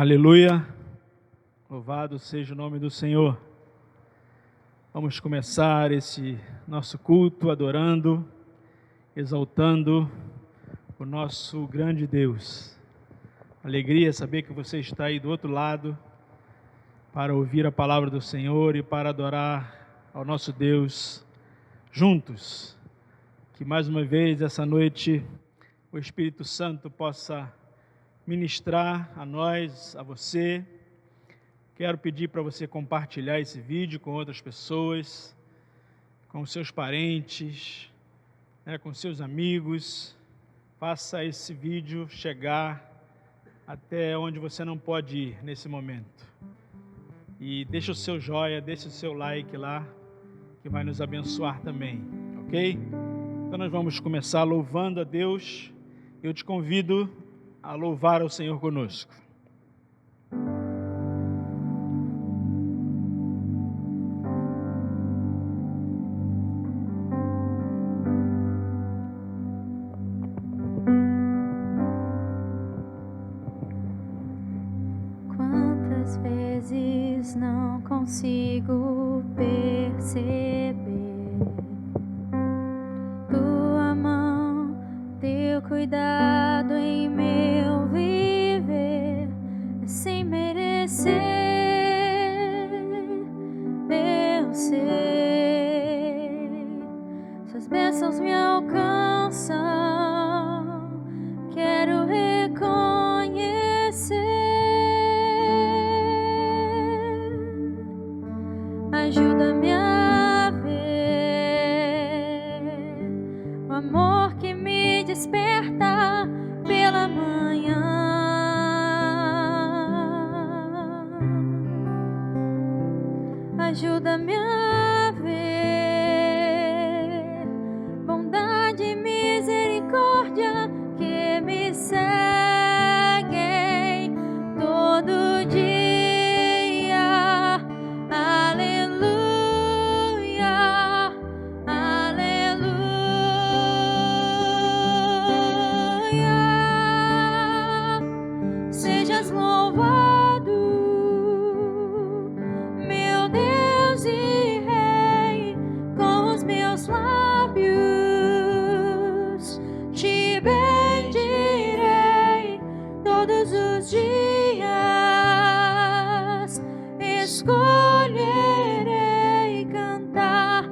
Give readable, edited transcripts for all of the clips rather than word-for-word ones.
Aleluia, louvado seja o nome do Senhor. Vamos começar esse nosso culto adorando, exaltando o nosso grande Deus. Alegria saber que você está aí do outro lado para ouvir a palavra do Senhor e para adorar ao nosso Deus juntos. Que mais uma vez essa noite o Espírito Santo possa ministrar a nós, a você. Quero pedir para você compartilhar esse vídeo com outras pessoas, com seus parentes, com seus amigos. Faça esse vídeo chegar até onde você não pode ir nesse momento. E deixa o seu joia, deixa o seu like lá, que vai nos abençoar também, ok? Então nós vamos começar louvando a Deus. Eu te convido a louvar ao Senhor conosco. Quantas vezes não consigo perceber tua mão, teu cuidado em meu viver, sem merecer. Eu sei, suas bênçãos me alcançam. Quero reconhecer. Ajuda-me a ver o amor que me desperta pela manhã. Ajuda-me a ver bondade e misericórdia que me seguem todo dia. Sejas louvado, meu Deus e Rei, com os meus lábios te bendirei todos os dias. Escolherei cantar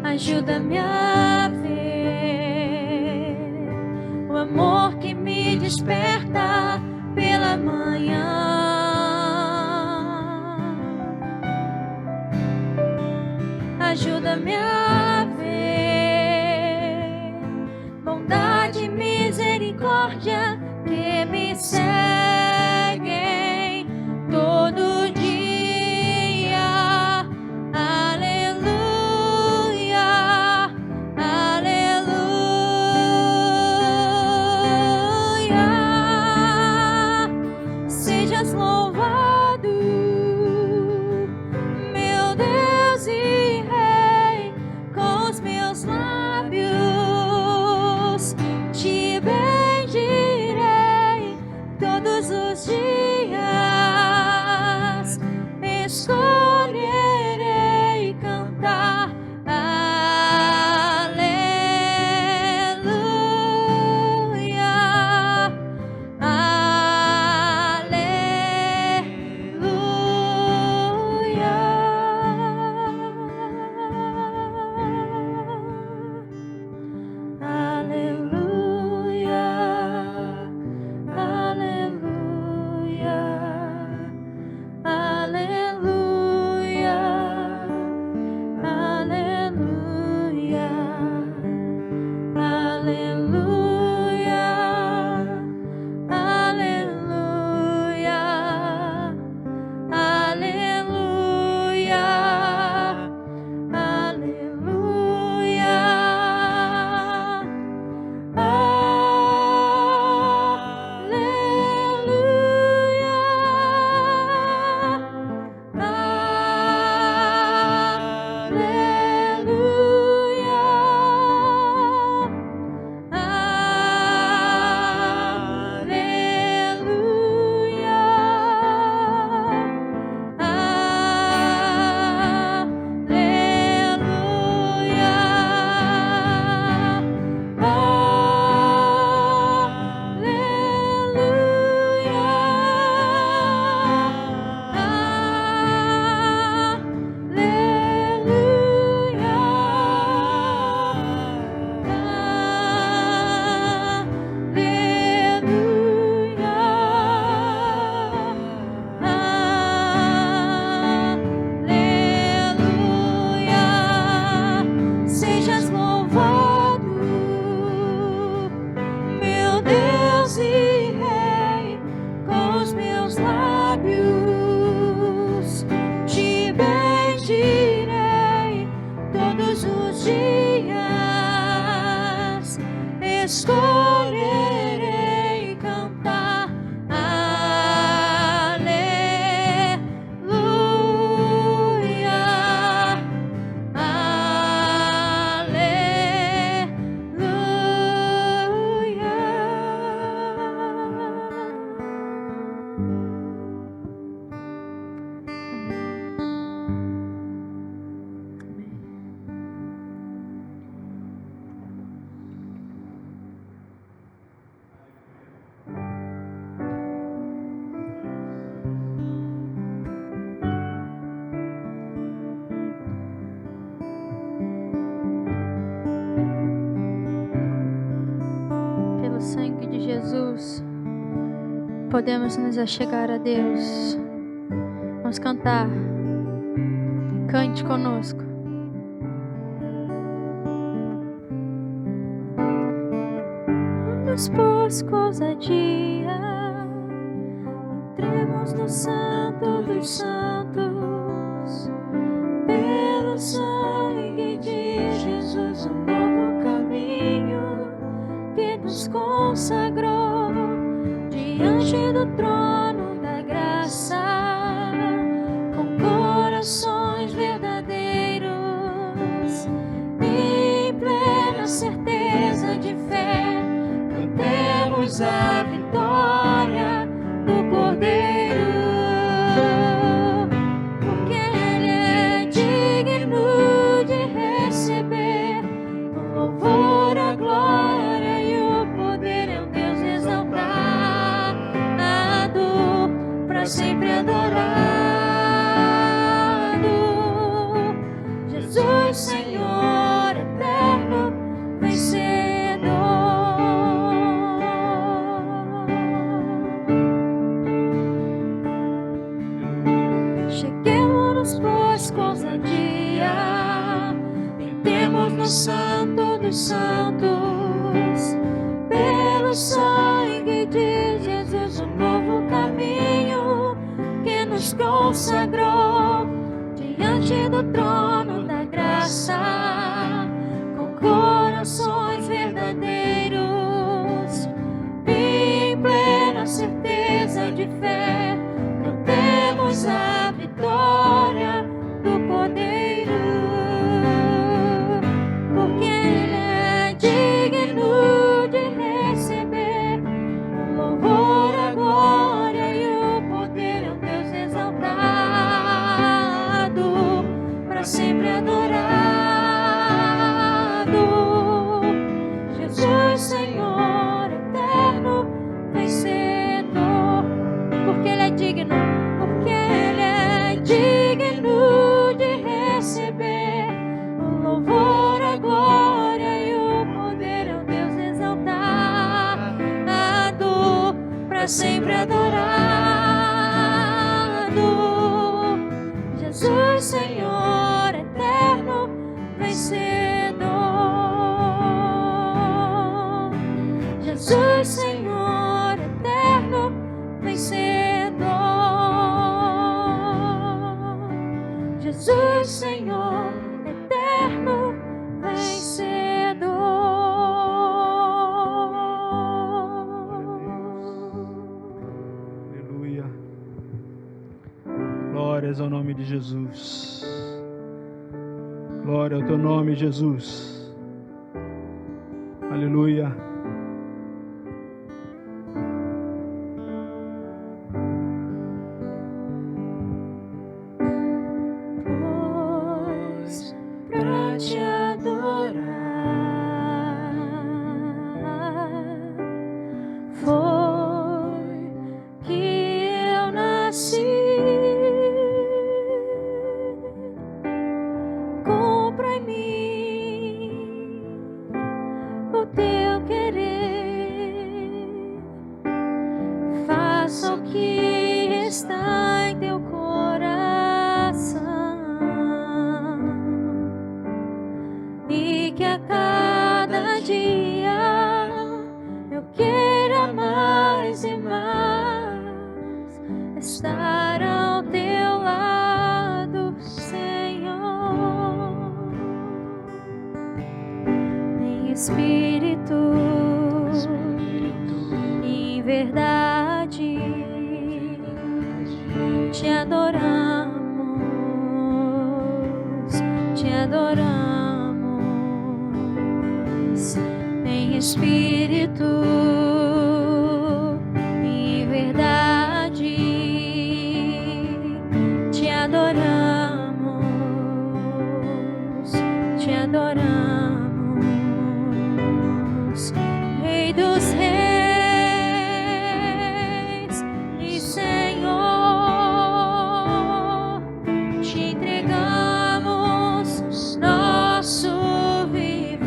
ajuda-me a ver o amor que me desperta pela manhã. Ajuda-me a ver bondade e misericórdia que me seguem todo dia. Escolherei cantar aleluia, aleluia, aleluia, aleluia. podemos nos achegar a Deus. Vamos cantar. Cante conosco. Nos pôs ousadia, entremos no Santo dos Santos, pelo sangue de Jesus, um novo caminho que nos consagrou diante do trono da graça, com corações verdadeiros, em plena certeza de fé, cantemos a vitória do Cordeiro, porque Ele é digno de receber o louvor, a glória e o poder. É um Deus exaltado, para sempre adorado. Jesus, Senhor eterno, vencedor. Cheguemos-nos, pois, com ousadia, entremos no Santo dos Santos, pelo sangue de Jesus, um novo caminho que nos consagrou diante do trono da graça, com corações verdadeiros, em plena certeza de fé, cantemos a vitória do Cordeiro, porque Ele é digno de receber o louvor, a glória e o poder. É um Deus exaltado, para sempre adorado. Jesus, Senhor eterno, vencedor, porque Ele é digno, porque Ele é digno de receber o louvor, a glória e o poder. É um Deus exaltado, para sempre adorado. Jesus, Senhor eterno, vencedor. Jesus, Senhor eterno, vencedor. Jesus, Senhor eterno, vencedor. Aleluia. Glórias ao nome de Jesus. Glória ao teu nome, Jesus. Aleluia. Pois pra te adorar foi que eu nasci. Compra em mim o teu querer, faça o que está em teu coração, e que a cada dia eu queira mais e mais estar ao teu lado, Senhor. Em espírito, em verdade, te adoramos, te adoramos. Em espírito, em verdade, te adoramos, te adoramos. Rei dos reis e Senhor, te entregamos nosso viver.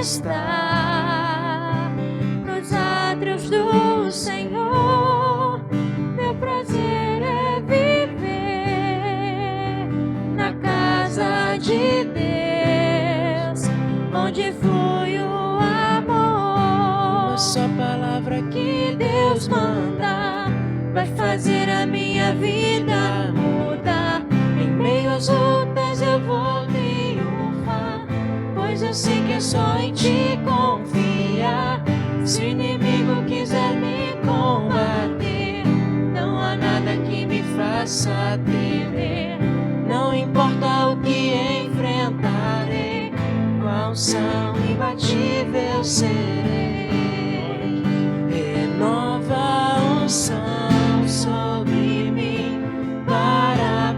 estar nos átrios do Senhor. Meu prazer é viver na casa de Deus, onde flui o amor. Uma só palavra Que Deus manda vai fazer a minha vida mudar. Em meio às lutas eu vou triunfar, pois eu sei que é só em Ti confiar. Se o inimigo quiser me combater, não há nada que me faça temer. Não importa o que enfrentarei, com a unção imbatível serei. Renova a unção sobre mim para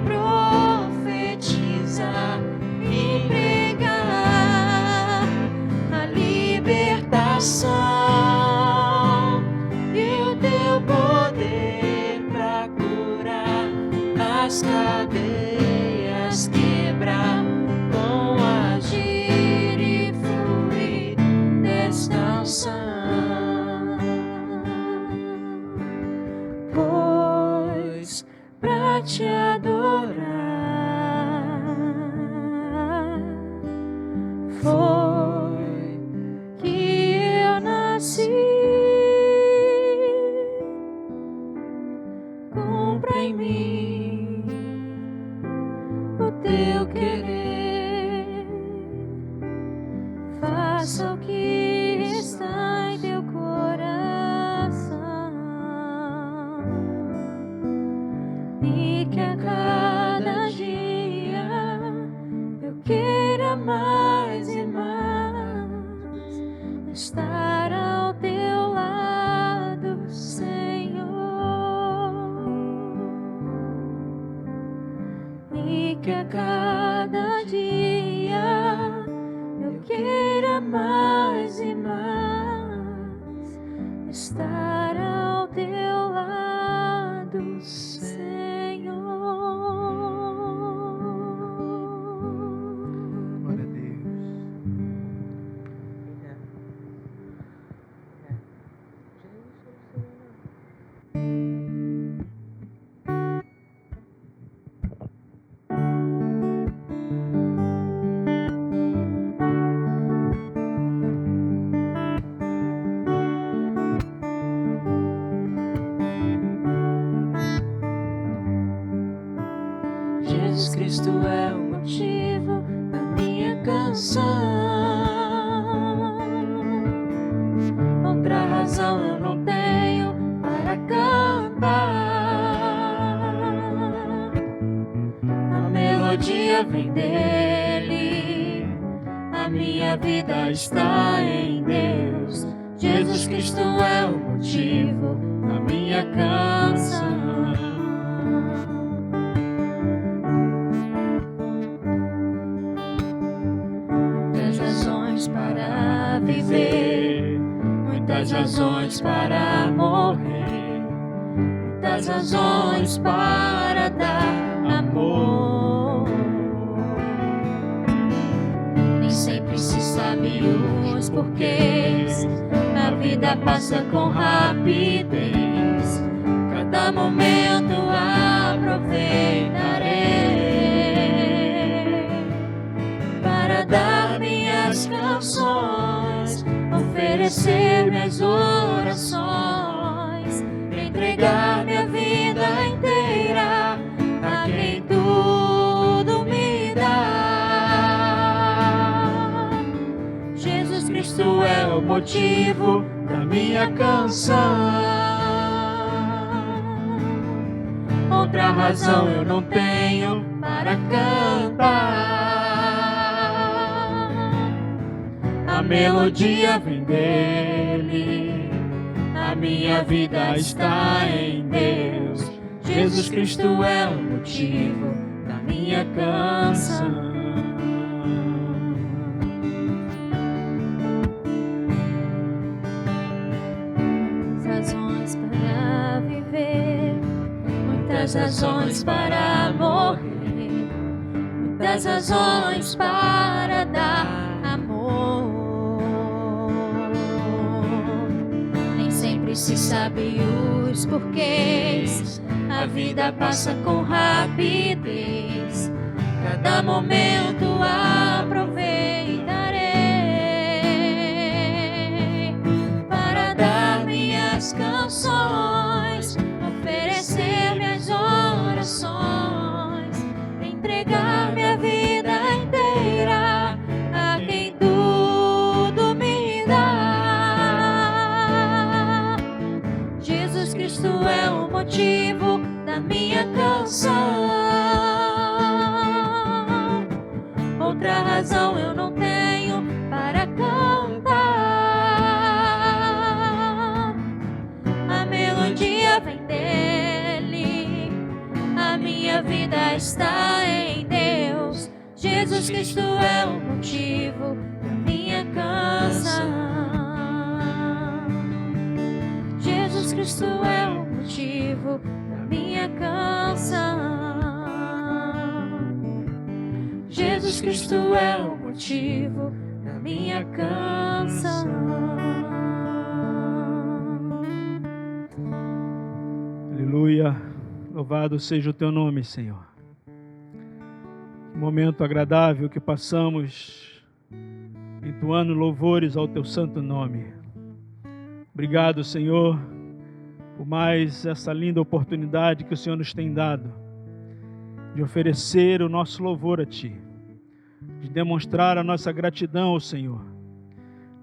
profetizar e pregar a libertação e o Teu poder para curar as cadeias, quebrar com agir e fluir desta unção. Pois pra Te adorar foi que eu nasci. Cumpra em mim o Teu querer, faça o que está em Teu coração, e que a cada dia eu queira mais e mais estar ao Teu lado, Senhor, e que a cada dia eu queira mais e mais estar ao Teu lado, Senhor. Glória a Deus. Jesus Cristo é o motivo da minha canção. Outra razão eu não tenho para cantar. A melodia vem dele, a minha vida está em Deus. Jesus Cristo é o motivo da minha canção. Para viver, muitas razões para morrer, muitas razões para dar amor. Nem sempre se sabe os porquês, a vida passa com rapidez, cada momento aproveitarei para dar minhas canções, oferecer minhas orações, entregar minha vida inteira a quem tudo me dá. Jesus Cristo é o motivo da minha canção. Outra razão eu não tenho para cantar. A melodia vem dele, a minha vida está em Deus. Jesus Cristo é o motivo da minha canção. Muitas razões para viver, muitas razões para morrer, muitas razões para dar amor. se sabe os porquês. A vida passa com rapidez, cada momento aproveitarei para dar minhas canções, oferecer minhas orações, entregar minha vida inteira a quem tudo me dá. Jesus Cristo é o motivo da minha canção. Outra razão eu não tenho para cantar. A melodia vem dele, a minha vida está em Deus. Jesus Cristo é o motivo da minha canção. Jesus Cristo é o motivo da minha canção. Jesus Cristo é o motivo da minha canção. Aleluia. Louvado seja o teu nome, Senhor. Que momento agradável que passamos entoando louvores ao teu santo nome. Obrigado, Senhor, por mais essa linda oportunidade que o Senhor nos tem dado de oferecer o nosso louvor a Ti, de demonstrar a nossa gratidão ao Senhor,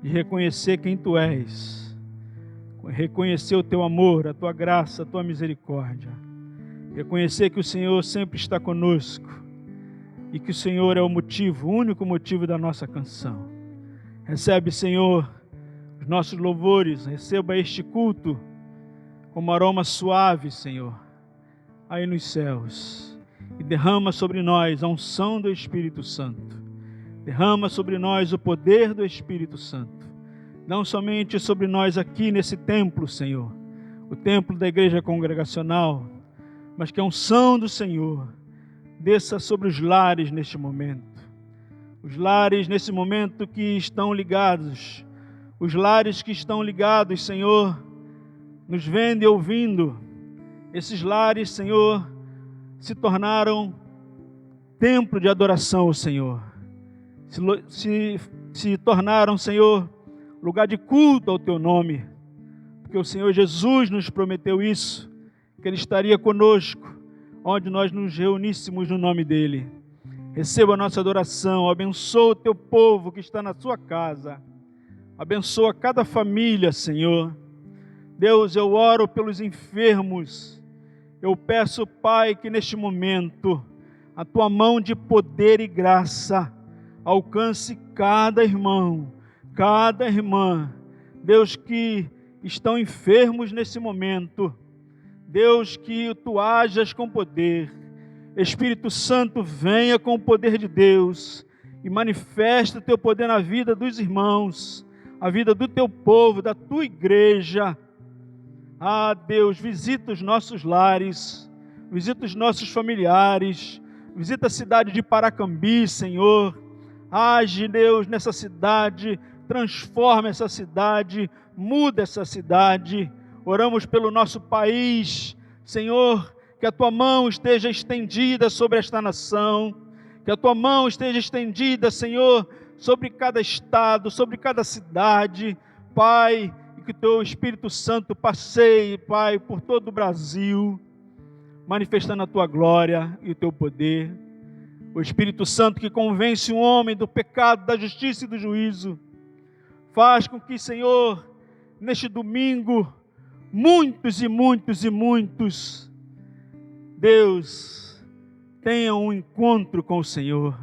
de reconhecer quem Tu és, reconhecer o Teu amor, a Tua graça, a Tua misericórdia, reconhecer que o Senhor sempre está conosco e que o Senhor é o motivo, o único motivo da nossa canção. Recebe, Senhor, os nossos louvores, receba este culto como aroma suave, Senhor, aí nos céus. E derrama sobre nós a unção do Espírito Santo. Derrama sobre nós o poder do Espírito Santo. Não somente sobre nós aqui nesse templo, Senhor, o templo da igreja congregacional, mas que a unção do Senhor desça sobre os lares neste momento. Os lares nesse momento que estão ligados, os lares que estão ligados, Senhor, nos vendo e ouvindo. Esses lares, Senhor, se tornaram templo de adoração ao Senhor. Se tornaram, Senhor, lugar de culto ao Teu nome. Porque o Senhor Jesus nos prometeu isso, que Ele estaria conosco, onde nós nos reuníssemos no nome dEle. Receba a nossa adoração, abençoa o Teu povo que está na Sua casa. Abençoa cada família, Senhor. Deus, eu oro pelos enfermos. Eu peço, Pai, que neste momento a Tua mão de poder e graça alcance cada irmão, cada irmã. Deus, que estão enfermos nesse momento. Deus, que Tu hajas com poder. Espírito Santo, venha com o poder de Deus e manifesta o Teu poder na vida dos irmãos, a vida do Teu povo, da Tua igreja. Ah, Deus, visita os nossos lares, visita os nossos familiares, visita a cidade de Paracambi, Senhor. Age, Deus, nessa cidade, transforma essa cidade, muda essa cidade. Oramos pelo nosso país, Senhor, que a Tua mão esteja estendida sobre esta nação, que a Tua mão esteja estendida, Senhor, sobre cada estado, sobre cada cidade, Pai, que o Teu Espírito Santo passeie, Pai, por todo o Brasil, manifestando a Tua glória e o Teu poder. O Espírito Santo que convence o homem do pecado, da justiça e do juízo, faz com que, Senhor, neste domingo, muitos e muitos e muitos, Deus, tenham um encontro com o Senhor.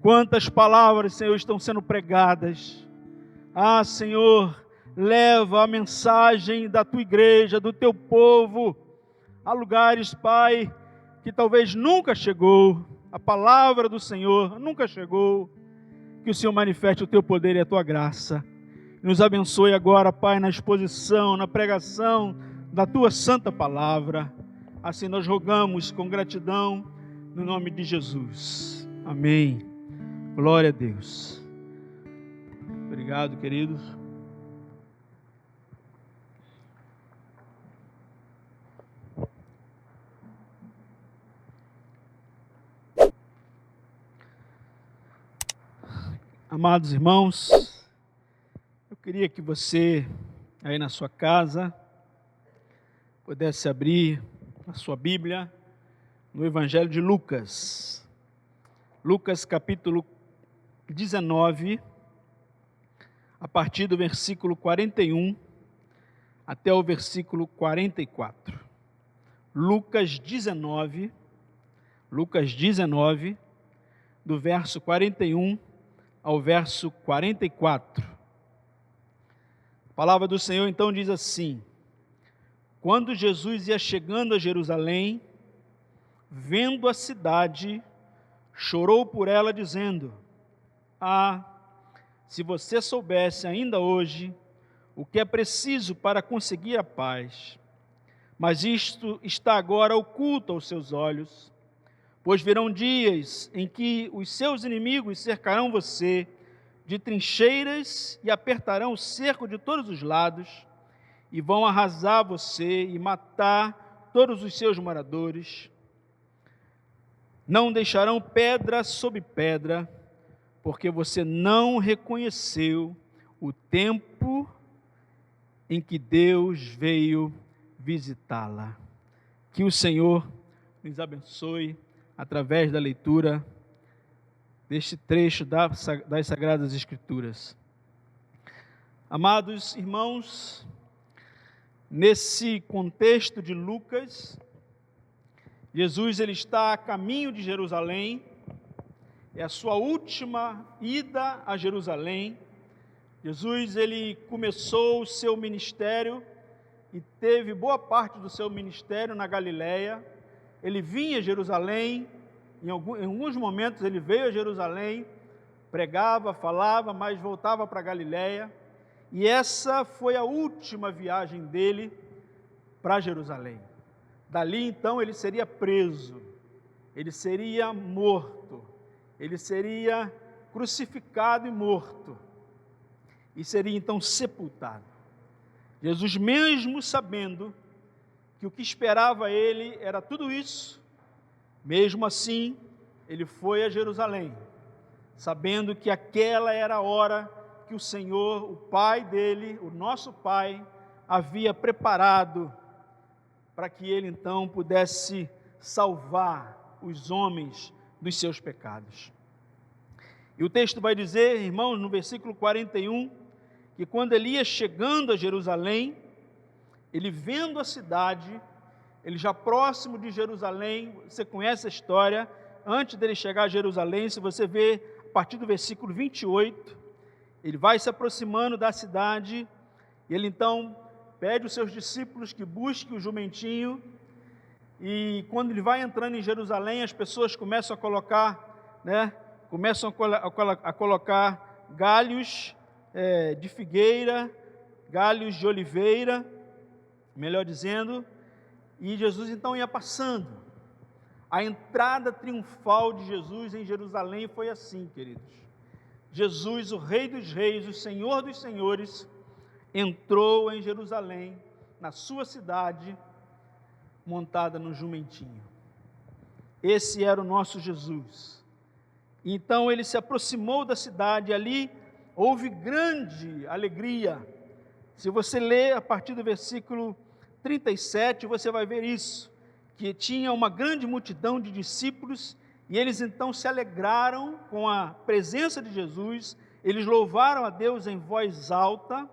Quantas palavras, Senhor, estão sendo pregadas. Ah, Senhor, leva a mensagem da Tua igreja, do Teu povo, a lugares, Pai, que talvez nunca chegou, a palavra do Senhor nunca chegou. Que o Senhor manifeste o Teu poder e a Tua graça. Nos abençoe agora, Pai, na exposição, na pregação da Tua santa palavra. Assim nós rogamos com gratidão, no nome de Jesus. Amém. Glória a Deus. Obrigado, queridos. Amados irmãos, eu queria que você, aí na sua casa, pudesse abrir a sua Bíblia no Evangelho de Lucas. Lucas capítulo 19, a partir do versículo 41 até o versículo 44. Lucas 19, do verso 41 ao verso 44. A palavra do Senhor então diz assim: quando Jesus ia chegando a Jerusalém, vendo a cidade, chorou por ela, dizendo: Ah, se você soubesse ainda hoje o que é preciso para conseguir a paz, mas isto está agora oculto aos seus olhos. Pois virão dias em que os seus inimigos cercarão você de trincheiras e apertarão o cerco de todos os lados, e vão arrasar você e matar todos os seus moradores. Não deixarão pedra sobre pedra, porque você não reconheceu o tempo em que Deus veio visitá-la. Que o Senhor nos abençoe através da leitura deste trecho das Sagradas Escrituras. Amados irmãos, nesse contexto de Lucas, Jesus ele está a caminho de Jerusalém, é a sua última ida a Jerusalém. Jesus ele começou o seu ministério e teve boa parte do seu ministério na Galileia. Ele vinha a Jerusalém, em alguns momentos ele veio a Jerusalém, pregava, falava, mas voltava para a Galileia, e essa foi a última viagem dele para Jerusalém. Dali então ele seria preso, ele seria morto, ele seria crucificado e morto, e seria então sepultado. Jesus, mesmo sabendo que o que esperava ele era tudo isso, mesmo assim, ele foi a Jerusalém, sabendo que aquela era a hora que o Senhor, o Pai dele, o nosso Pai, havia preparado para que ele então pudesse salvar os homens dos seus pecados. E o texto vai dizer, irmãos, no versículo 41, que quando ele ia chegando a Jerusalém, ele vendo a cidade, ele já próximo de Jerusalém, você conhece a história, antes dele chegar a Jerusalém, se você ver a partir do versículo 28, ele vai se aproximando da cidade, e ele então pede aos seus discípulos que busquem o jumentinho, e quando ele vai entrando em Jerusalém, as pessoas começam a colocar, a colocar galhos de figueira, galhos de oliveira, melhor dizendo, e Jesus então ia passando. A entrada triunfal de Jesus em Jerusalém foi assim, queridos. Jesus, o Rei dos Reis, o Senhor dos Senhores, entrou em Jerusalém, na sua cidade, montada no jumentinho. Esse era o nosso Jesus. Então ele se aproximou da cidade, ali houve grande alegria. Se você ler a partir do versículo 37, você vai ver isso, que tinha uma grande multidão de discípulos, e eles então se alegraram com a presença de Jesus, eles louvaram a Deus em voz alta,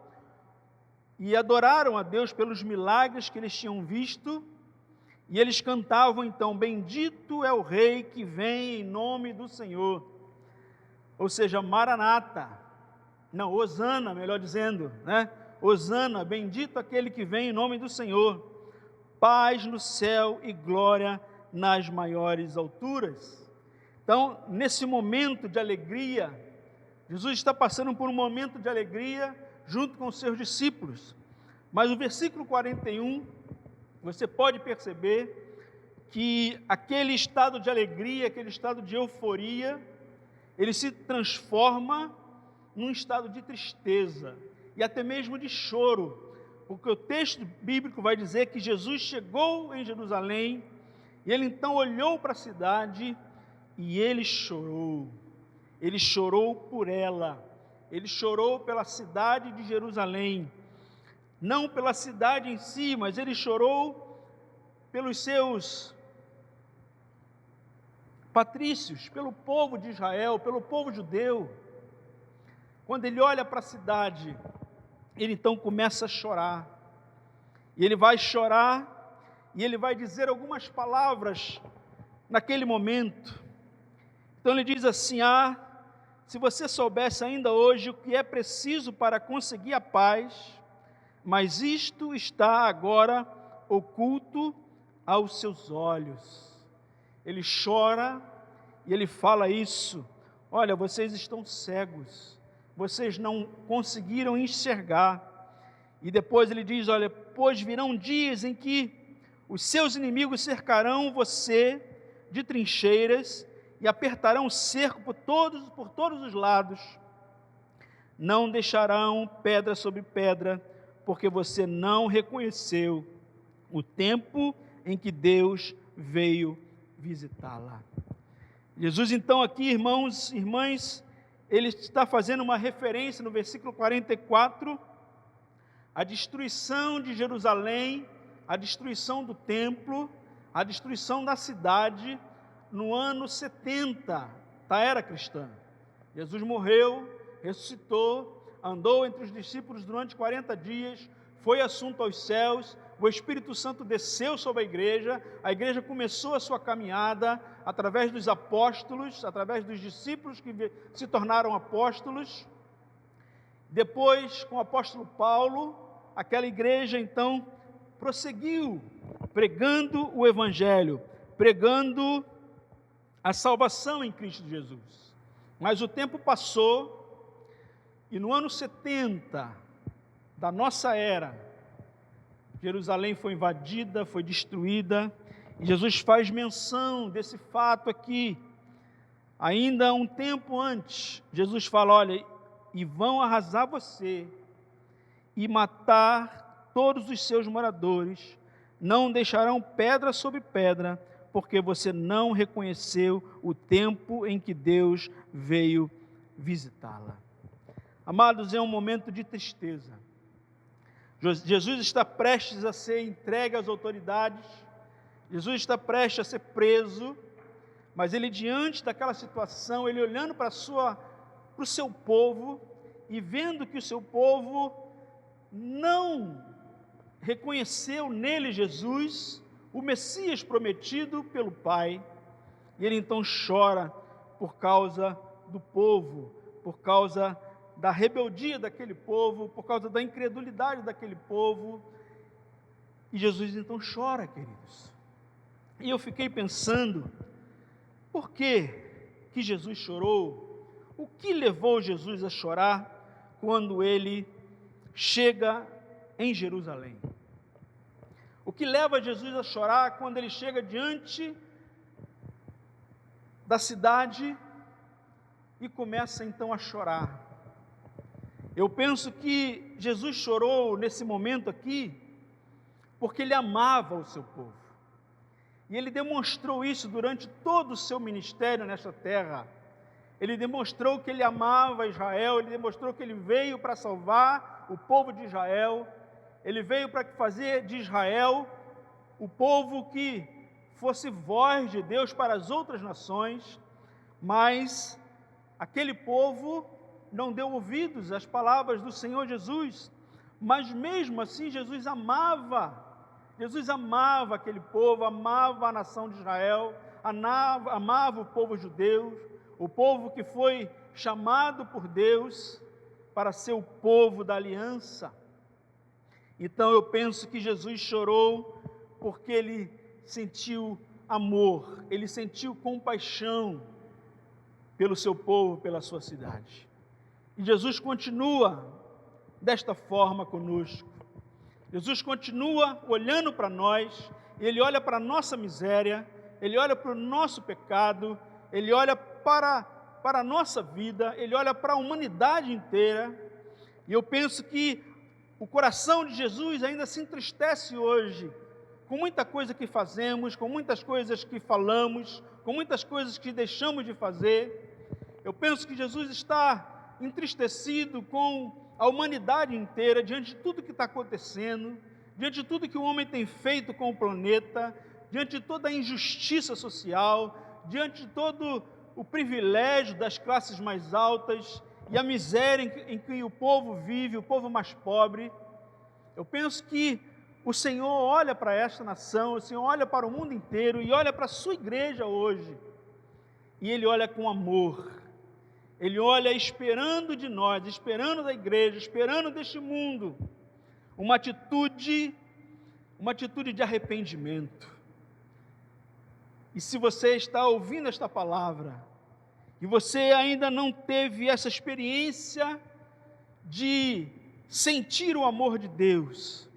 e adoraram a Deus pelos milagres que eles tinham visto, e eles cantavam então: bendito é o Rei que vem em nome do Senhor, ou seja, Maranata, não, Hosana, melhor dizendo, Hosana, bendito aquele que vem em nome do Senhor, paz no céu e glória nas maiores alturas. Então, nesse momento de alegria, Jesus está passando por um momento de alegria junto com os seus discípulos, mas o versículo 41, você pode perceber que aquele estado de alegria, aquele estado de euforia, ele se transforma num estado de tristeza e até mesmo de choro, porque o texto bíblico vai dizer que Jesus chegou em Jerusalém, e ele então olhou para a cidade e ele chorou. ele chorou por ela, ele chorou pela cidade de Jerusalém, não pela cidade em si, mas ele chorou pelos seus patrícios, pelo povo de Israel, pelo povo judeu. Quando ele olha para a cidade, ele então começa a chorar, e ele vai chorar, e ele vai dizer algumas palavras naquele momento. Então ele diz assim: se você soubesse ainda hoje o que é preciso para conseguir a paz, mas isto está agora oculto aos seus olhos. Ele chora e ele fala isso: olha, vocês estão cegos, vocês não conseguiram enxergar. E depois ele diz: olha, pois virão dias em que os seus inimigos cercarão você de trincheiras e apertarão o cerco por todos os lados. Não deixarão pedra sobre pedra, porque você não reconheceu o tempo em que Deus veio visitá-la. Jesus então aqui, irmãos e irmãs, ele está fazendo uma referência no versículo 44, à destruição de Jerusalém, a destruição do templo, a destruição da cidade, no ano 70 da era cristã. Jesus morreu, ressuscitou, andou entre os discípulos durante 40 dias, foi assunto aos céus, o Espírito Santo desceu sobre a igreja começou a sua caminhada através dos apóstolos, através dos discípulos que se tornaram apóstolos. Depois, com o apóstolo Paulo, aquela igreja então prosseguiu pregando o Evangelho, pregando a salvação em Cristo Jesus. Mas o tempo passou e no ano 70 da nossa era, Jerusalém foi invadida, foi destruída, e Jesus faz menção desse fato aqui. Ainda um tempo antes, Jesus fala: olha, e vão arrasar você e matar todos os seus moradores, não deixarão pedra sobre pedra, porque você não reconheceu o tempo em que Deus veio visitá-la. Amados, é um momento de tristeza. Jesus está prestes a ser entregue às autoridades, Jesus está prestes a ser preso, mas ele, diante daquela situação, ele olhando para o seu povo e vendo que o seu povo não reconheceu nele Jesus, o Messias prometido pelo Pai, e ele então chora por causa do povo, por causa da rebeldia daquele povo, por causa da incredulidade daquele povo. E Jesus então chora, queridos. E eu fiquei pensando, por que Jesus chorou? O que levou Jesus a chorar quando ele chega em Jerusalém? O que leva Jesus a chorar quando ele chega diante da cidade e começa então a chorar? Eu penso que Jesus chorou nesse momento aqui porque ele amava o seu povo. E ele demonstrou isso durante todo o seu ministério nesta terra. Ele demonstrou que ele amava Israel, ele demonstrou que ele veio para salvar o povo de Israel. Ele veio para fazer de Israel o povo que fosse voz de Deus para as outras nações, mas aquele povo não deu ouvidos às palavras do Senhor Jesus, mas mesmo assim Jesus amava aquele povo, amava a nação de Israel, amava o povo judeu, o povo que foi chamado por Deus para ser o povo da aliança. Então eu penso que Jesus chorou porque ele sentiu amor, ele sentiu compaixão pelo seu povo, pela sua cidade. E Jesus continua desta forma conosco. Jesus continua olhando para nós, ele olha para a nossa miséria, ele olha para o nosso pecado, ele olha para a nossa vida, ele olha para a humanidade inteira. E eu penso que o coração de Jesus ainda se entristece hoje, com muita coisa que fazemos, com muitas coisas que falamos, com muitas coisas que deixamos de fazer. Eu penso que Jesus está entristecido com a humanidade inteira diante de tudo que está acontecendo, diante de tudo que o homem tem feito com o planeta, diante de toda a injustiça social, diante de todo o privilégio das classes mais altas e a miséria em que o povo vive, o povo mais pobre. Eu penso que o Senhor olha para esta nação, o Senhor olha para o mundo inteiro e olha para a sua igreja hoje, e Ele olha com amor, Ele olha esperando de nós, esperando da igreja, esperando deste mundo, uma atitude de arrependimento. E se você está ouvindo esta palavra, e você ainda não teve essa experiência de sentir o amor de Deus,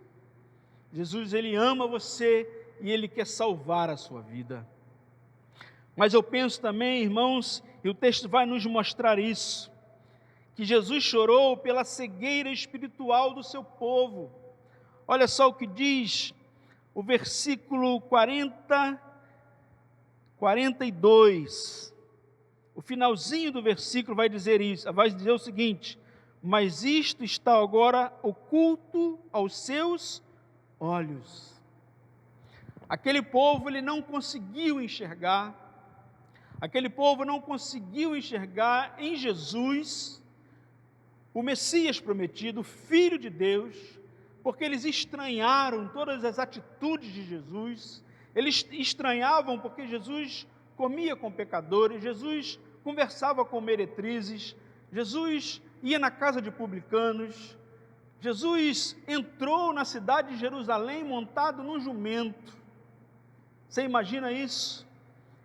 Jesus, Ele ama você e Ele quer salvar a sua vida. Mas eu penso também, irmãos, e o texto vai nos mostrar isso, que Jesus chorou pela cegueira espiritual do seu povo. Olha só o que diz o versículo 42, o finalzinho do versículo vai dizer isso, vai dizer o seguinte: mas isto está agora oculto aos seus olhos. Aquele povo, ele não conseguiu enxergar, aquele povo não conseguiu enxergar em Jesus o Messias prometido, o Filho de Deus, porque eles estranharam todas as atitudes de Jesus. Eles estranhavam porque Jesus comia com pecadores, Jesus conversava com meretrizes, Jesus ia na casa de publicanos, Jesus entrou na cidade de Jerusalém montado num jumento. Você imagina isso?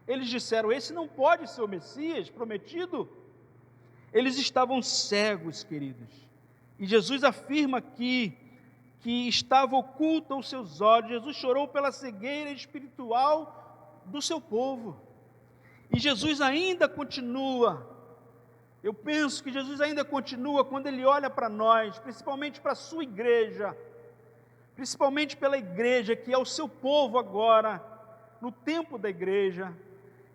Eles disseram: esse não pode ser o Messias prometido. Eles estavam cegos, queridos. E Jesus afirma aqui que estava oculto aos seus olhos. Jesus chorou pela cegueira espiritual do seu povo. E Jesus ainda continua. Eu penso que Jesus ainda continua quando Ele olha para nós, principalmente para a sua igreja, principalmente pela igreja que é o seu povo agora, no tempo da igreja.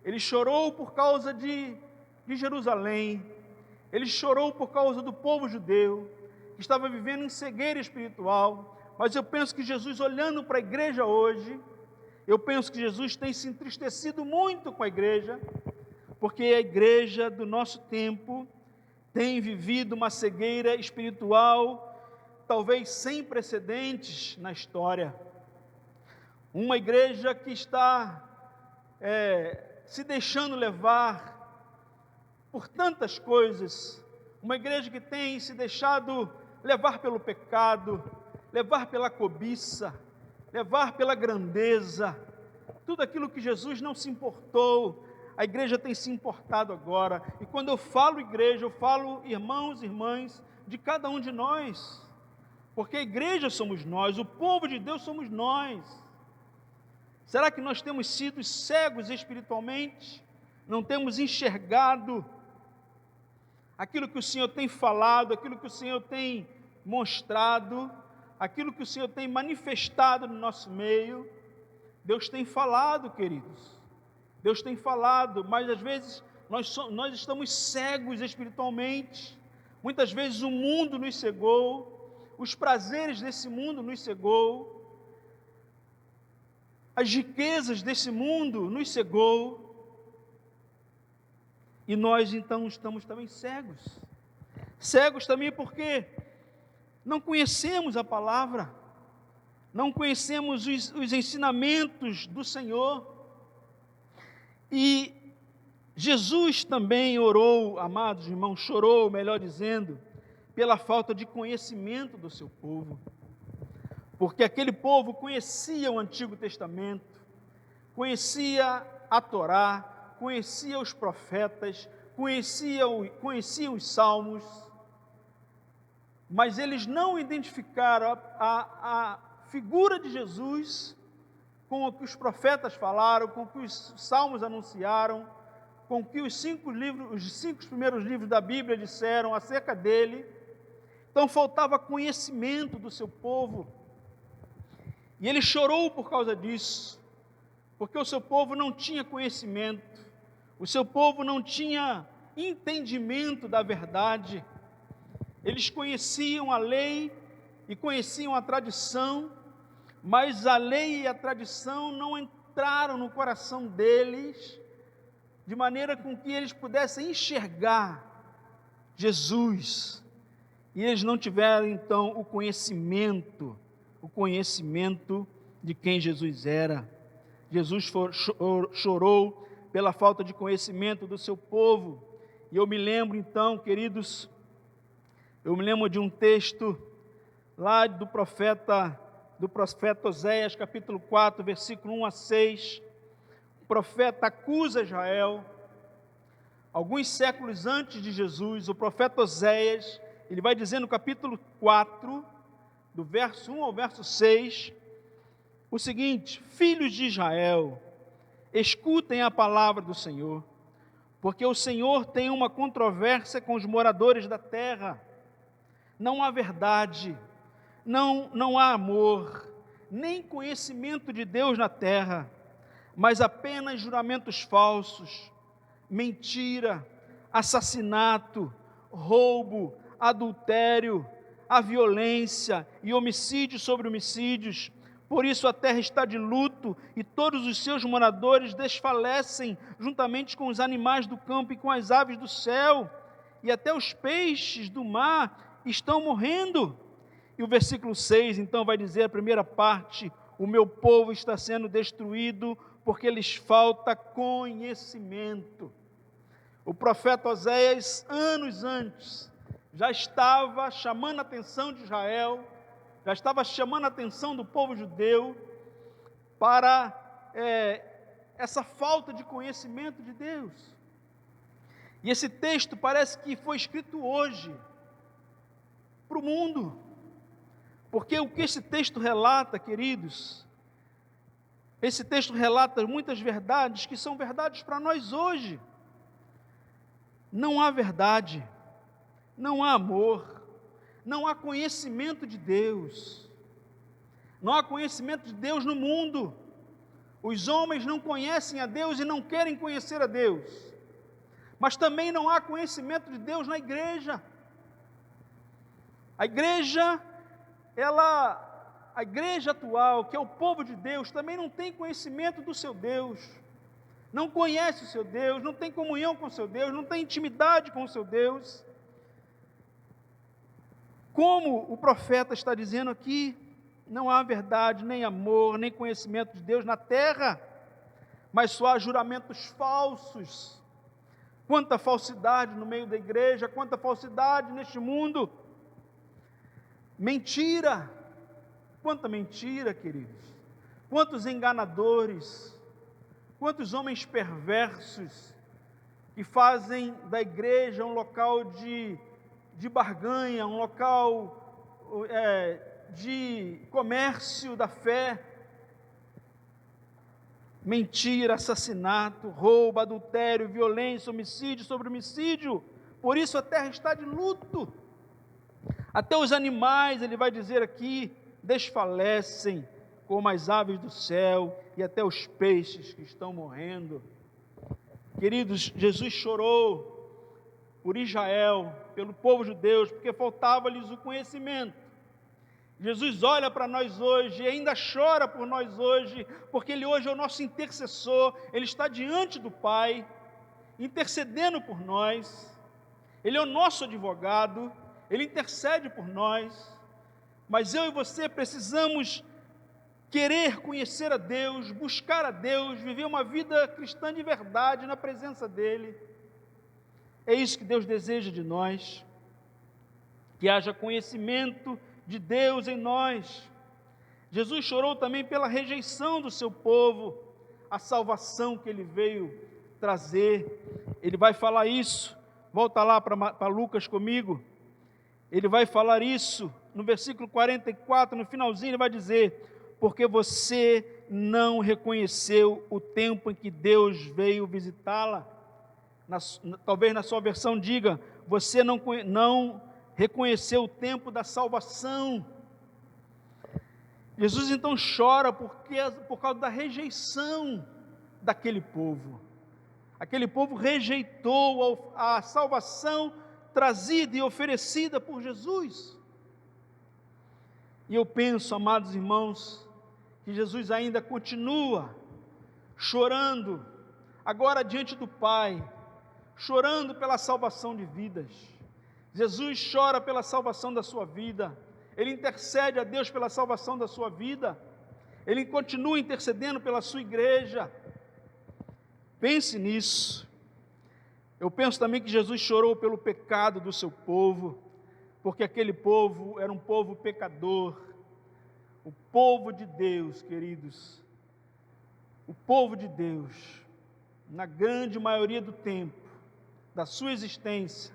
Ele chorou por causa de Jerusalém, Ele chorou por causa do povo judeu, que estava vivendo em cegueira espiritual. Mas eu penso que Jesus, olhando para a igreja hoje, eu penso que Jesus tem se entristecido muito com a igreja, porque a igreja do nosso tempo tem vivido uma cegueira espiritual, talvez sem precedentes na história. Uma igreja que está se deixando levar por tantas coisas, uma igreja que tem se deixado levar pelo pecado, levar pela cobiça, levar pela grandeza, tudo aquilo que Jesus não se importou, a igreja tem se importado agora. E quando eu falo igreja, eu falo irmãos e irmãs de cada um de nós, porque a igreja somos nós, o povo de Deus somos nós. Será que nós temos sido cegos espiritualmente? Não temos enxergado aquilo que o Senhor tem falado, aquilo que o Senhor tem mostrado, aquilo que o Senhor tem manifestado no nosso meio? Deus tem falado, queridos, Deus tem falado, mas às vezes nós estamos cegos espiritualmente. Muitas vezes o mundo nos cegou, os prazeres desse mundo nos cegou, as riquezas desse mundo nos cegou, e nós então estamos também cegos. Cegos também porque não conhecemos a palavra, não conhecemos os ensinamentos do Senhor. E Jesus também orou, amados irmãos, chorou, melhor dizendo, pela falta de conhecimento do seu povo. Porque aquele povo conhecia o Antigo Testamento, conhecia a Torá, conhecia os profetas, conhecia os salmos, mas eles não identificaram a figura de Jesus com o que os profetas falaram, com o que os salmos anunciaram, com o que os cinco primeiros livros da Bíblia disseram acerca dele. Então faltava conhecimento do seu povo, e ele chorou por causa disso, porque o seu povo não tinha conhecimento, o seu povo não tinha entendimento da verdade. Eles conheciam a lei e conheciam a tradição, mas a lei e a tradição não entraram no coração deles, de maneira com que eles pudessem enxergar Jesus. E eles não tiveram então o conhecimento de quem Jesus era. Jesus chorou pela falta de conhecimento do seu povo. E eu me lembro então, queridos, de um texto lá do profeta Oséias, capítulo 4, versículo 1 a 6. O profeta acusa Israel. Alguns séculos antes de Jesus, o profeta Oséias, ele vai dizer no capítulo 4, do verso 1 ao verso 6, o seguinte: filhos de Israel, escutem a palavra do Senhor, porque o Senhor tem uma controvérsia com os moradores da terra. Não há verdade, não há amor, nem conhecimento de Deus na terra, mas apenas juramentos falsos, mentira, assassinato, roubo, adultério, a violência e homicídio sobre homicídios. Por isso a terra está de luto e todos os seus moradores desfalecem, juntamente com os animais do campo e com as aves do céu, e até os peixes do mar estão morrendo. E o versículo 6 então vai dizer a primeira parte: o meu povo está sendo destruído porque lhes falta conhecimento. O profeta Oséias, anos antes, já estava chamando a atenção de Israel, já estava chamando a atenção do povo judeu para essa falta de conhecimento de Deus. E esse texto parece que foi escrito hoje para o mundo, porque o que esse texto relata, queridos, esse texto relata muitas verdades que são verdades para nós hoje. Não há verdade, não há amor, não há conhecimento de Deus, não há conhecimento de Deus no mundo. Os homens não conhecem a Deus e não querem conhecer a Deus, mas também não há conhecimento de Deus na igreja. A igreja atual, que é o povo de Deus, também não tem conhecimento do seu Deus, não conhece o seu Deus, não tem comunhão com o seu Deus, não tem intimidade com o seu Deus. Como o profeta está dizendo aqui, não há verdade, nem amor, nem conhecimento de Deus na terra, mas só há juramentos falsos. Quanta falsidade no meio da igreja, quanta falsidade neste mundo. Mentira, quanta mentira, queridos. Quantos enganadores, quantos homens perversos que fazem da igreja um local de barganha, um local de comércio da fé. Mentira, assassinato, roubo, adultério, violência, homicídio sobre homicídio. Por isso a terra está de luto. Até os animais, ele vai dizer aqui, desfalecem como as aves do céu, e até os peixes que estão morrendo. Queridos, Jesus chorou por Israel, pelo povo judeu, porque faltava-lhes o conhecimento. Jesus olha para nós hoje e ainda chora por nós hoje, porque Ele hoje é o nosso intercessor, Ele está diante do Pai, intercedendo por nós. Ele é o nosso advogado, Ele intercede por nós, mas eu e você precisamos querer conhecer a Deus, buscar a Deus, viver uma vida cristã de verdade na presença dEle. É isso que Deus deseja de nós, que haja conhecimento de Deus em nós. Jesus chorou também pela rejeição do seu povo, a salvação que Ele veio trazer. Ele vai falar isso, volta lá para Lucas comigo, ele vai falar isso no versículo 44, no finalzinho ele vai dizer: porque você não reconheceu o tempo em que Deus veio visitá-la. Talvez na sua versão diga: você não reconheceu o tempo da salvação. Jesus então chora por causa da rejeição daquele povo. Aquele povo rejeitou a salvação trazida e oferecida por Jesus. E eu penso, amados irmãos, que Jesus ainda continua chorando, agora diante do Pai, chorando pela salvação de vidas. Jesus chora pela salvação da sua vida, Ele intercede a Deus pela salvação da sua vida, Ele continua intercedendo pela sua igreja. Pense nisso. Eu penso também que Jesus chorou pelo pecado do seu povo, porque aquele povo era um povo pecador. O povo de Deus, queridos, o povo de Deus, na grande maioria do tempo da sua existência,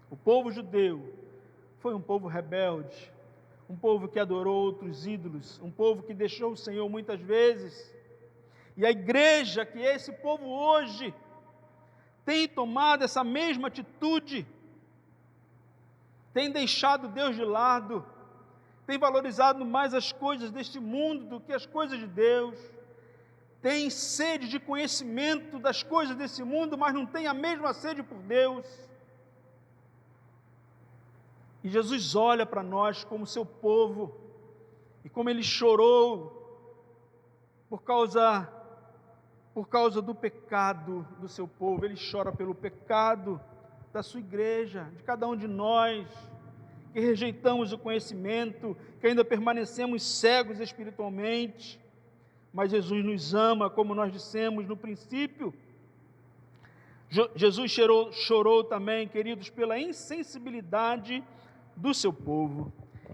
o povo judeu foi um povo rebelde, um povo que adorou outros ídolos, um povo que deixou o Senhor muitas vezes. E a igreja, que é esse povo hoje, tem tomado essa mesma atitude, tem deixado Deus de lado, tem valorizado mais as coisas deste mundo do que as coisas de Deus, tem sede de conhecimento das coisas desse mundo, mas não tem a mesma sede por Deus. E Jesus olha para nós como seu povo, e como Ele chorou por causa do pecado do seu povo. Ele chora pelo pecado da sua igreja, de cada um de nós, que rejeitamos o conhecimento, que ainda permanecemos cegos espiritualmente, mas Jesus nos ama, como nós dissemos no princípio. Jesus chorou também, queridos, pela insensibilidade do seu povo,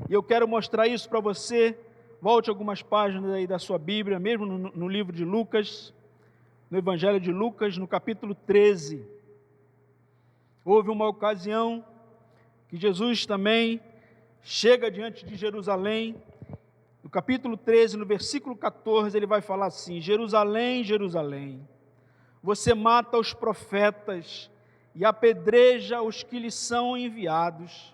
e eu quero mostrar isso para você. Volte algumas páginas aí da sua Bíblia, mesmo no livro de Lucas, no Evangelho de Lucas, no capítulo 13, houve uma ocasião que Jesus também chega diante de Jerusalém. No capítulo 13, no versículo 14, ele vai falar assim: Jerusalém, Jerusalém, você mata os profetas e apedreja os que lhes são enviados.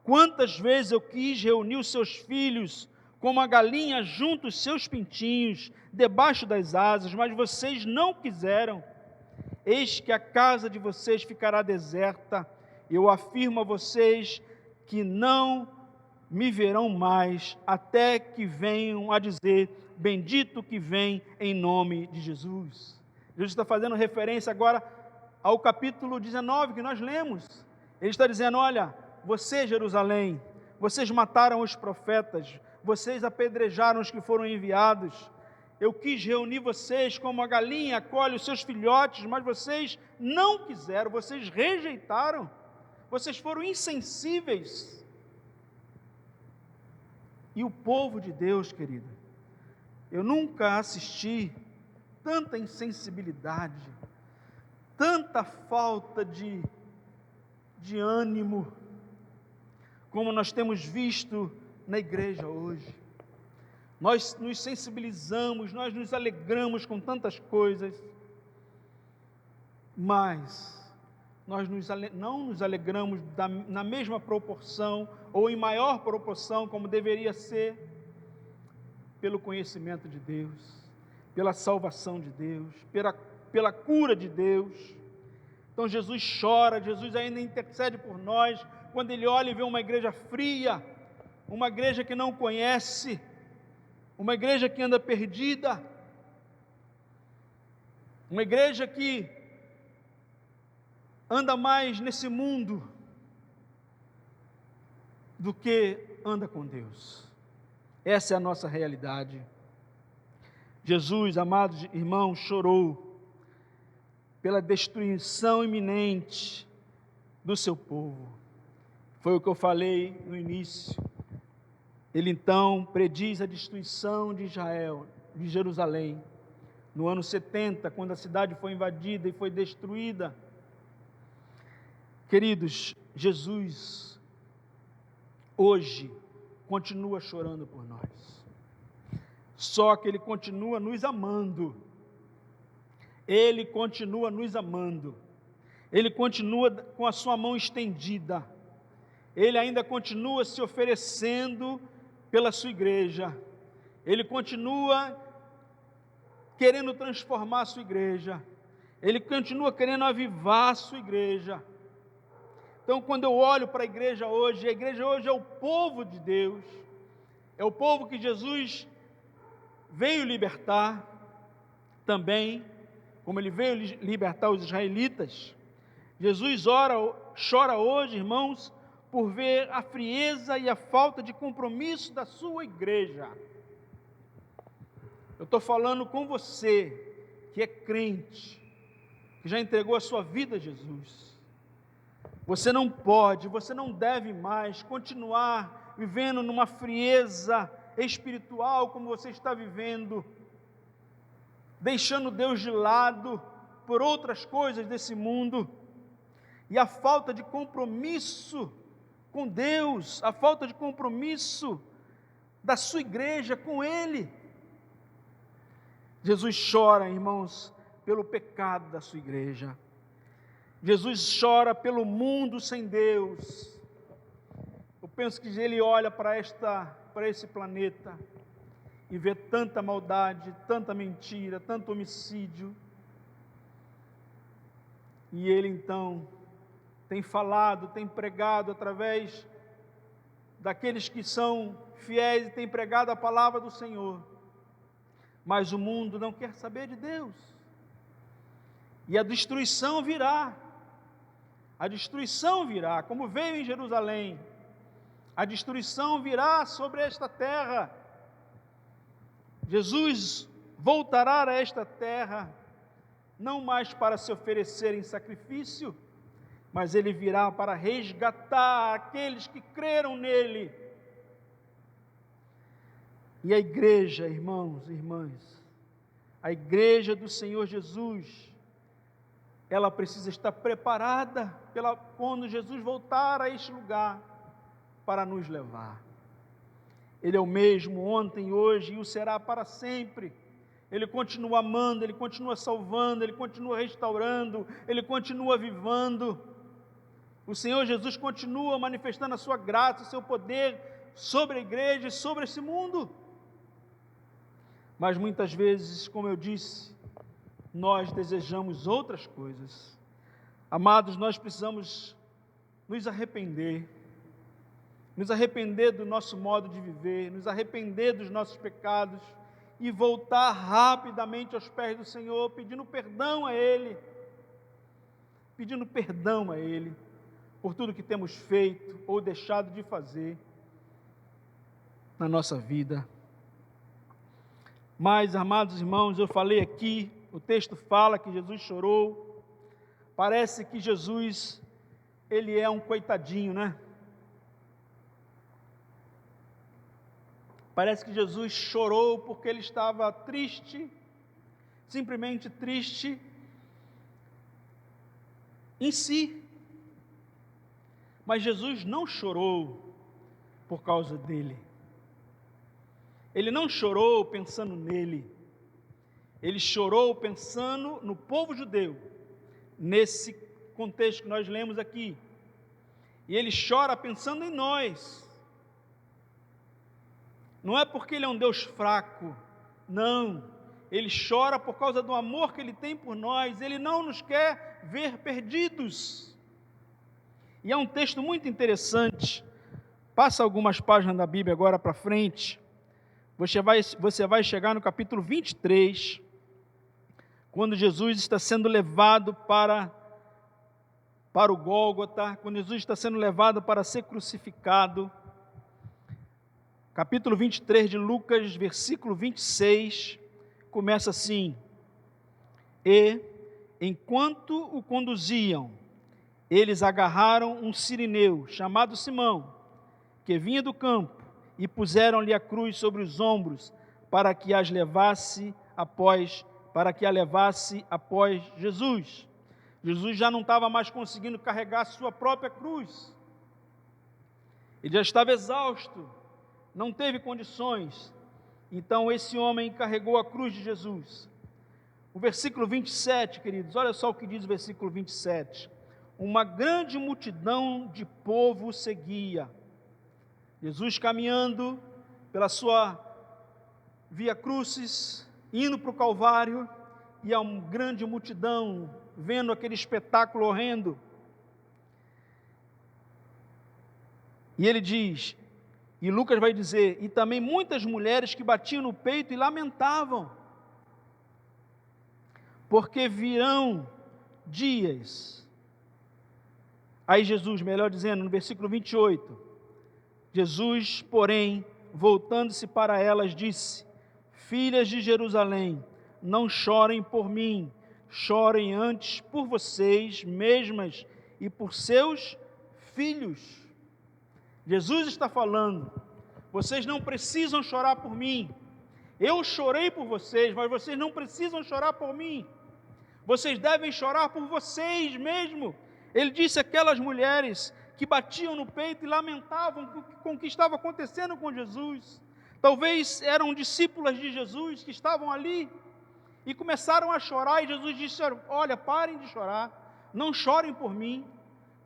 Quantas vezes eu quis reunir os seus filhos, como a galinha junta os seus pintinhos debaixo das asas, mas vocês não quiseram. Eis que a casa de vocês ficará deserta. Eu afirmo a vocês que não me verão mais, até que venham a dizer: bendito que vem em nome de Jesus. Jesus está fazendo referência agora ao capítulo 19 que nós lemos. Ele está dizendo: olha, você, Jerusalém, vocês mataram os profetas, vocês apedrejaram os que foram enviados. Eu quis reunir vocês como a galinha acolhe os seus filhotes, mas vocês não quiseram, vocês rejeitaram, vocês foram insensíveis. E o povo de Deus, querido, eu nunca assisti tanta insensibilidade, tanta falta de ânimo, como nós temos visto na igreja hoje. Nós nos sensibilizamos, nós nos alegramos com tantas coisas, mas nós não nos alegramos na mesma proporção, ou em maior proporção, como deveria ser, pelo conhecimento de Deus, pela salvação de Deus, pela cura de Deus. Então Jesus chora, Jesus ainda intercede por nós, quando Ele olha e vê uma igreja fria, uma igreja que não conhece, uma igreja que anda perdida, uma igreja que anda mais nesse mundo do que anda com Deus. Essa é a nossa realidade. Jesus, amados irmãos, chorou pela destruição iminente do seu povo. Foi o que eu falei no início. Ele então prediz a destruição de Israel, de Jerusalém, no ano 70, quando a cidade foi invadida e foi destruída. Queridos, Jesus hoje continua chorando por nós, só que Ele continua nos amando, Ele continua nos amando, Ele continua com a sua mão estendida, Ele ainda continua se oferecendo pela sua igreja, Ele continua querendo transformar a sua igreja, Ele continua querendo avivar a sua igreja. Então, quando eu olho para a igreja hoje é o povo de Deus, é o povo que Jesus veio libertar também, como ele veio libertar os israelitas. Jesus chora hoje, irmãos, por ver a frieza e a falta de compromisso da sua igreja. Eu estou falando com você, que é crente, que já entregou a sua vida a Jesus. Você não pode, você não deve mais continuar vivendo numa frieza espiritual como você está vivendo, deixando Deus de lado por outras coisas desse mundo, e a falta de compromisso com Deus, a falta de compromisso da sua igreja com Ele. Jesus chora, irmãos, pelo pecado da sua igreja. Jesus chora pelo mundo sem Deus. Eu penso que Ele olha para esse planeta e vê tanta maldade, tanta mentira, tanto homicídio. E Ele então tem falado, tem pregado através daqueles que são fiéis e tem pregado a palavra do Senhor. Mas o mundo não quer saber de Deus. E a destruição virá. A destruição virá, como veio em Jerusalém. A destruição virá sobre esta terra. Jesus voltará a esta terra, não mais para se oferecer em sacrifício, mas Ele virá para resgatar aqueles que creram nele. E a igreja, irmãos e irmãs, a igreja do Senhor Jesus, ela precisa estar preparada quando Jesus voltar a este lugar para nos levar. Ele é o mesmo ontem, hoje e o será para sempre. Ele continua amando, Ele continua salvando, Ele continua restaurando, Ele continua avivando. O Senhor Jesus continua manifestando a sua graça, o seu poder sobre a igreja e sobre esse mundo. Mas muitas vezes, como eu disse, nós desejamos outras coisas. Amados, nós precisamos nos arrepender do nosso modo de viver, nos arrepender dos nossos pecados e voltar rapidamente aos pés do Senhor, pedindo perdão a Ele por tudo que temos feito ou deixado de fazer na nossa vida. Mas, amados irmãos, eu falei aqui, o texto fala que Jesus chorou. Parece que Jesus, Ele é um coitadinho, né? Parece que Jesus chorou porque Ele estava triste, simplesmente triste em si. Mas Jesus não chorou por causa dele. Ele não chorou pensando nele. Ele chorou pensando no povo judeu, nesse contexto que nós lemos aqui. E Ele chora pensando em nós. Não é porque Ele é um Deus fraco, não. Ele chora por causa do amor que Ele tem por nós. Ele não nos quer ver perdidos. E é um texto muito interessante. Passa algumas páginas da Bíblia agora para frente. Você vai chegar no capítulo 23, quando Jesus está sendo levado para o Gólgota, quando Jesus está sendo levado para ser crucificado. Capítulo 23 de Lucas, versículo 26, começa assim: E, enquanto o conduziam, eles agarraram um sirineu, chamado Simão, que vinha do campo, e puseram-lhe a cruz sobre os ombros, para que a levasse após Jesus. Jesus já não estava mais conseguindo carregar a sua própria cruz. Ele já estava exausto, não teve condições. Então esse homem carregou a cruz de Jesus. O versículo 27, queridos, olha só o que diz o versículo 27. Uma grande multidão de povo seguia. Jesus caminhando pela sua via crucis, indo para o Calvário, e a uma grande multidão vendo aquele espetáculo horrendo. E ele diz, e Lucas vai dizer, e também muitas mulheres que batiam no peito e lamentavam, porque virão dias. Aí Jesus, melhor dizendo, no versículo 28, Jesus, porém, voltando-se para elas, disse: filhas de Jerusalém, não chorem por mim, chorem antes por vocês mesmas e por seus filhos. Jesus está falando, vocês não precisam chorar por mim, eu chorei por vocês, mas vocês não precisam chorar por mim, vocês devem chorar por vocês mesmo. Ele disse àquelas mulheres que batiam no peito e lamentavam com o que estava acontecendo com Jesus, talvez eram discípulas de Jesus que estavam ali, e começaram a chorar, e Jesus disse: olha, parem de chorar, não chorem por mim,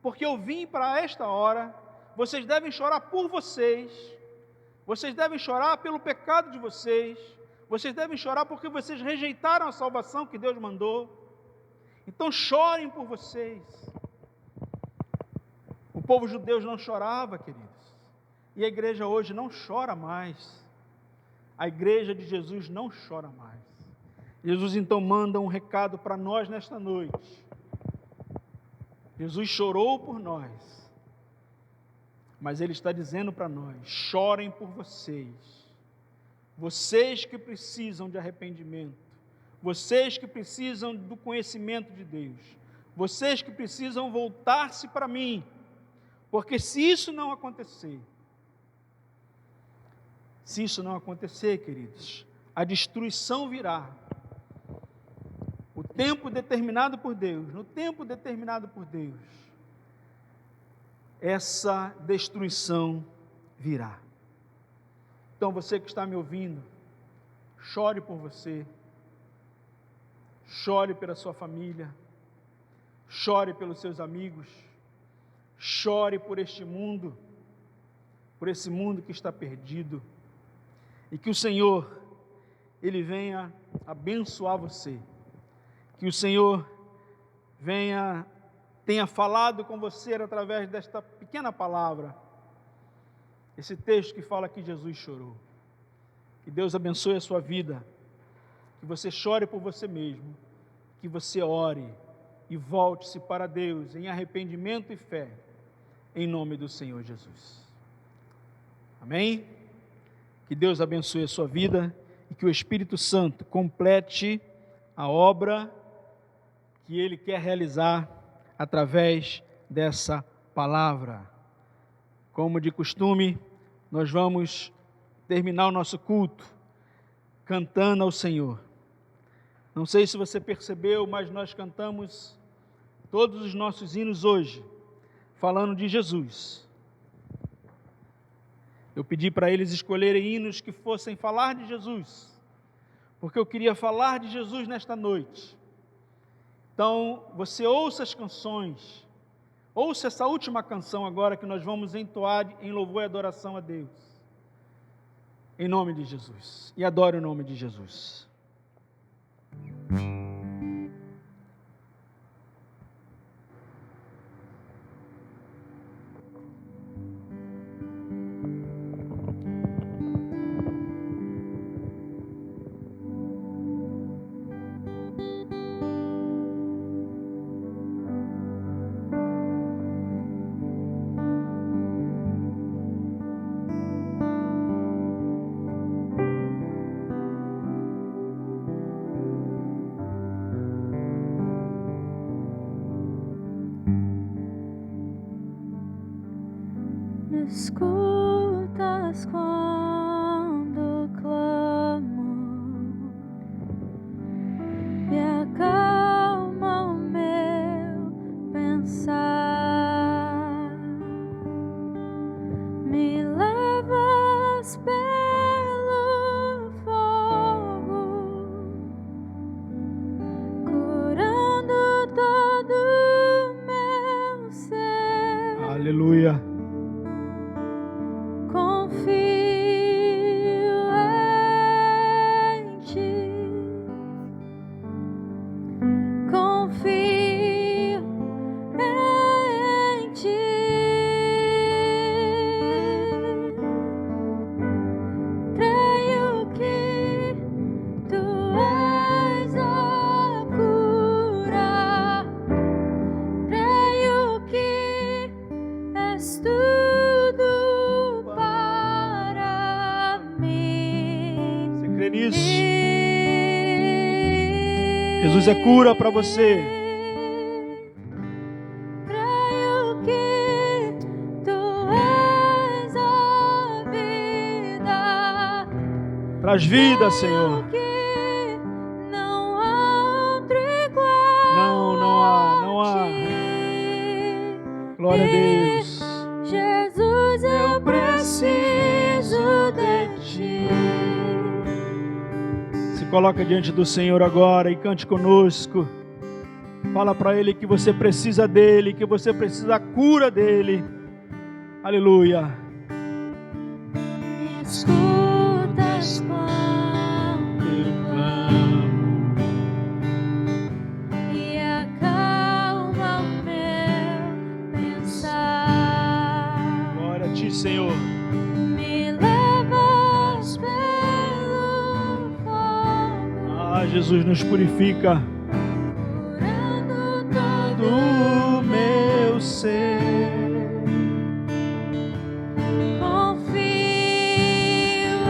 porque eu vim para esta hora, vocês devem chorar por vocês, vocês devem chorar pelo pecado de vocês devem chorar porque vocês rejeitaram a salvação que Deus mandou, então chorem por vocês. O povo judeu não chorava, queridos, e a igreja hoje não chora mais, a igreja de Jesus não chora mais. Jesus então manda um recado para nós nesta noite. Jesus chorou por nós, mas Ele está dizendo para nós: chorem por vocês, vocês que precisam de arrependimento, vocês que precisam do conhecimento de Deus, vocês que precisam voltar-se para mim, porque se isso não acontecer, queridos, a destruição virá. O tempo determinado por Deus, no tempo determinado por Deus, essa destruição virá. Então você que está me ouvindo, chore por você, chore pela sua família, chore pelos seus amigos, chore por este mundo, por esse mundo que está perdido, e que o Senhor, Ele venha abençoar você, que o Senhor tenha falado com você através desta pequena palavra, esse texto que fala que Jesus chorou. Que Deus abençoe a sua vida, que você chore por você mesmo, que você ore e volte-se para Deus em arrependimento e fé, em nome do Senhor Jesus. Amém? Que Deus abençoe a sua vida e que o Espírito Santo complete a obra que Ele quer realizar através dessa palavra. Como de costume, nós vamos terminar o nosso culto cantando ao Senhor. Não sei se você percebeu, mas nós cantamos todos os nossos hinos hoje, falando de Jesus. Eu pedi para eles escolherem hinos que fossem falar de Jesus, porque eu queria falar de Jesus nesta noite. Então, você ouça as canções, ouça essa última canção agora que nós vamos entoar em louvor e adoração a Deus, em nome de Jesus, e adore o nome de Jesus. Escutas quando clamo e acalma o meu pensar, me levas pelo fogo, curando todo o meu ser. Aleluia. Crê nisso. Jesus é cura para você. Creio que tu és a vida. Traz vida, Senhor. Que não há outro igual. Não há. Glória a Deus. Jesus, eu preciso de ti. Se coloca diante do Senhor agora e cante conosco. Fala para Ele que você precisa dEle, que você precisa da cura dEle. Aleluia. Me escutas quando eu clamo e acalma o meu pensar. Glória a Ti, Senhor. Me levas pelo fogo. Ah, Jesus nos purifica. Curando todo Do meu ser. confio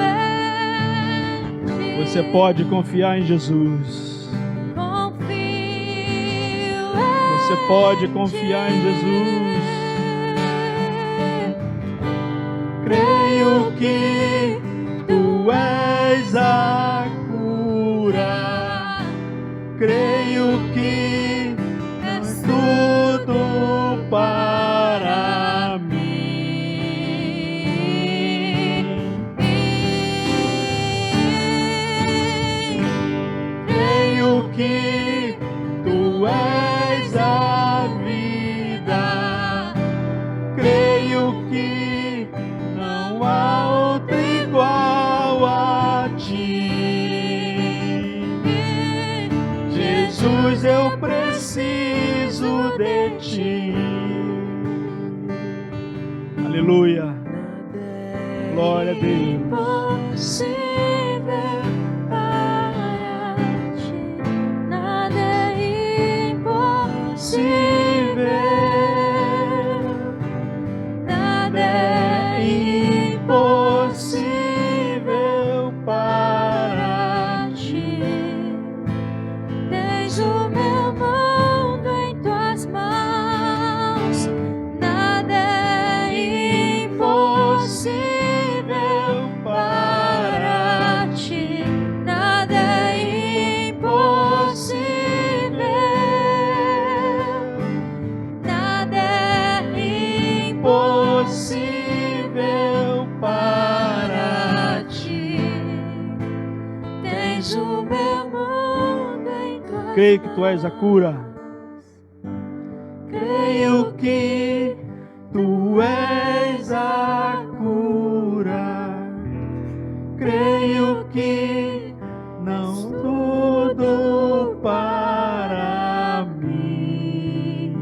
em ti. Você pode confiar em Jesus. Confio Você pode confiar em Jesus. Creio que Tu és a cura. Creio que és tudo para mim. Creio que Tu és a vida. Creio que não há outro igual a Ti. Jesus, eu preciso de Ti. Aleluia. Glória a Deus. Impossível para ti, nada é impossível, nada é Impossível para ti. Tens o meu mundo em tuas mãos, nada é impossível para ti, nada é impossível, nada é impossível para ti. Tens o meu mundo em tuas Creio que Tu és a cura. Creio que Tu és a cura. Creio que não tudo para mim.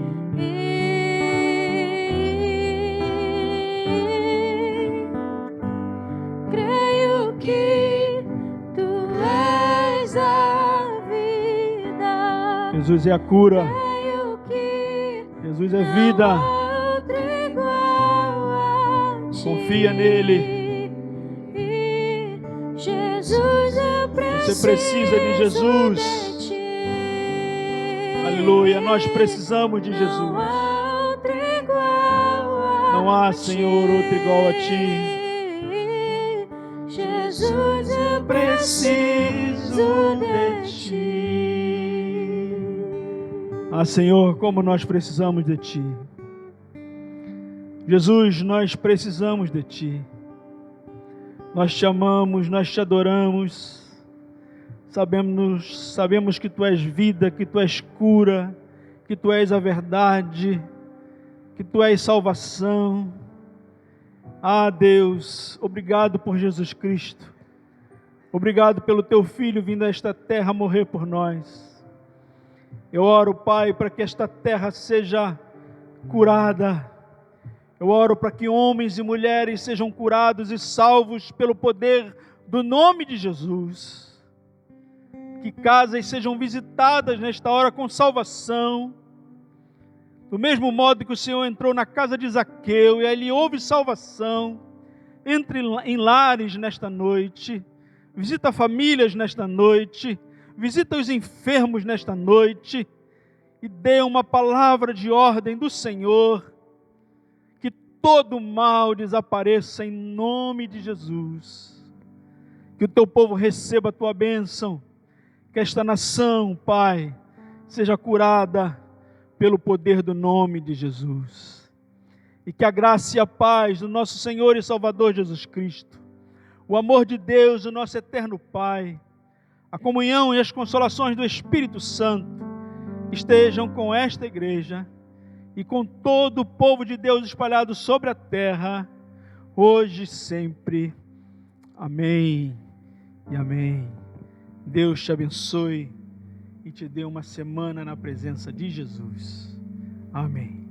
Creio que tu és a vida. Jesus é a cura. Creio que Jesus é vida. não há outro igual a ti. Confia nele. Jesus, eu preciso Você precisa de Jesus. de ti. Aleluia. Nós precisamos de Não Jesus. há outro igual a Não há, Senhor, outro igual a Ti. Jesus, eu preciso de ti. Ah, Senhor, como nós precisamos de Ti. Jesus, nós precisamos de Ti. Nós Te amamos, nós Te adoramos. Sabemos que Tu és vida, que Tu és cura, que Tu és a verdade, que Tu és salvação. Ah, Deus, obrigado por Jesus Cristo. Obrigado pelo Teu Filho vindo a esta terra morrer por nós. Eu oro, Pai, para que esta terra seja curada. Eu oro para que homens e mulheres sejam curados e salvos pelo poder do nome de Jesus. Que casas sejam visitadas nesta hora com salvação. Do mesmo modo que o Senhor entrou na casa de Zaqueu e ali houve salvação, entre em lares nesta noite. visita famílias nesta noite, visita os enfermos nesta noite e dê uma palavra de ordem do Senhor, que todo mal desapareça em nome de Jesus, que o teu povo receba a tua bênção, que esta nação, Pai, seja curada pelo poder do nome de Jesus, e que a graça e a paz do nosso Senhor e Salvador Jesus Cristo, o amor de Deus, o nosso eterno Pai, a comunhão e as consolações do Espírito Santo estejam com esta igreja e com todo o povo de Deus espalhado sobre a terra, hoje e sempre. Amém e amém. Deus te abençoe e te dê uma semana na presença de Jesus. Amém.